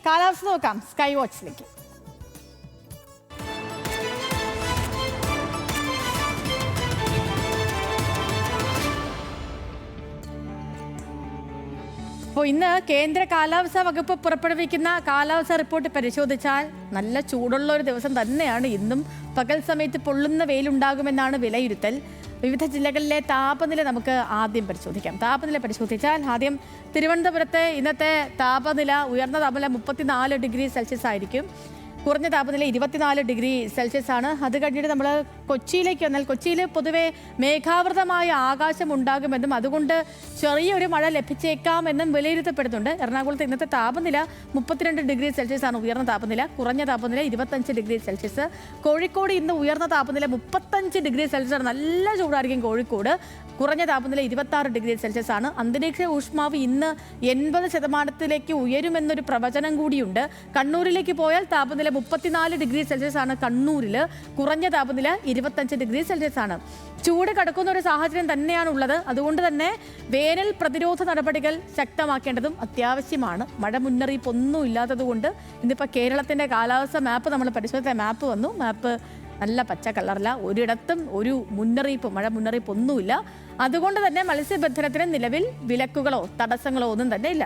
കാലാവസ്ഥ നോക്കാം സ്കൈ വാച്ചിലേക്ക്. അപ്പോൾ ഇന്ന് കേന്ദ്ര കാലാവസ്ഥാ വകുപ്പ് പുറപ്പെടുവിക്കുന്ന കാലാവസ്ഥാ റിപ്പോർട്ട് പരിശോധിച്ചാൽ നല്ല ചൂടുള്ള ഒരു ദിവസം തന്നെയാണ് ഇന്നും. പകൽ സമയത്ത് പൊള്ളുന്ന വെയിലുണ്ടാകുമെന്നാണ് വിലയിരുത്തൽ. വിവിധ ജില്ലകളിലെ താപനില നമുക്ക് ആദ്യം പരിശോധിക്കാം. താപനില പരിശോധിച്ചാൽ ആദ്യം തിരുവനന്തപുരത്തെ ഇന്നത്തെ താപനില, ഉയർന്ന താപനില 34 ഡിഗ്രി സെൽഷ്യസ് ആയിരിക്കും. കുറഞ്ഞ താപനില 24 ഡിഗ്രി സെൽഷ്യസ് ആണ്. അത് കഴിഞ്ഞിട്ട് നമ്മൾ കൊച്ചിയിലേക്ക് വന്നാൽ കൊച്ചിയിൽ പൊതുവെ മേഘാവൃതമായ ആകാശം ഉണ്ടാകുമെന്നും അതുകൊണ്ട് ചെറിയൊരു മഴ ലഭിച്ചേക്കാമെന്നും വിലയിരുത്തപ്പെടുന്നുണ്ട്. എറണാകുളത്ത് ഇന്നത്തെ താപനില 32 ഡിഗ്രി സെൽഷ്യസ് ആണ് ഉയർന്ന താപനില. കുറഞ്ഞ താപനില 25 ഡിഗ്രി സെൽഷ്യസ്. കോഴിക്കോട് ഇന്ന് ഉയർന്ന താപനില 35 ഡിഗ്രി സെൽഷ്യസ് ആണ്. നല്ല ചൂടായിരിക്കും കോഴിക്കോട്. കുറഞ്ഞ താപനില 26 ഡിഗ്രി സെൽഷ്യസ് ആണ്. അന്തരീക്ഷ ഊഷ്മാവ് ഇന്ന് 80% ഉയരുമെന്നൊരു പ്രവചനം കൂടിയുണ്ട്. കണ്ണൂരിലേക്ക് പോയാൽ താപനില 34 ഡിഗ്രി സെൽഷ്യസ് ആണ് കണ്ണൂരിൽ. കുറഞ്ഞ താപനില 25 ഡിഗ്രി സെൽഷ്യസ് ആണ്. ചൂട് കടക്കുന്ന ഒരു സാഹചര്യം തന്നെയാണുള്ളത്. അതുകൊണ്ട് തന്നെ വേനൽ പ്രതിരോധ നടപടികൾ ശക്തമാക്കേണ്ടതും അത്യാവശ്യമാണ്. മഴ മുന്നറിയിപ്പ് ഒന്നും ഇല്ലാത്തതുകൊണ്ട് ഇന്നിപ്പോൾ കേരളത്തിൻ്റെ കാലാവസ്ഥ മാപ്പ് നമ്മൾ പരിശോധിച്ച മാപ്പ് വന്നു. മാപ്പ് നല്ല പച്ച കളറില്ല. ഒരിടത്തും ഒരു മുന്നറിയിപ്പ്, മഴ മുന്നറിയിപ്പ് ഒന്നുമില്ല. അതുകൊണ്ട് തന്നെ മത്സ്യബന്ധനത്തിന് നിലവിൽ വിലക്കുകളോ തടസ്സങ്ങളോ ഒന്നും തന്നെ ഇല്ല.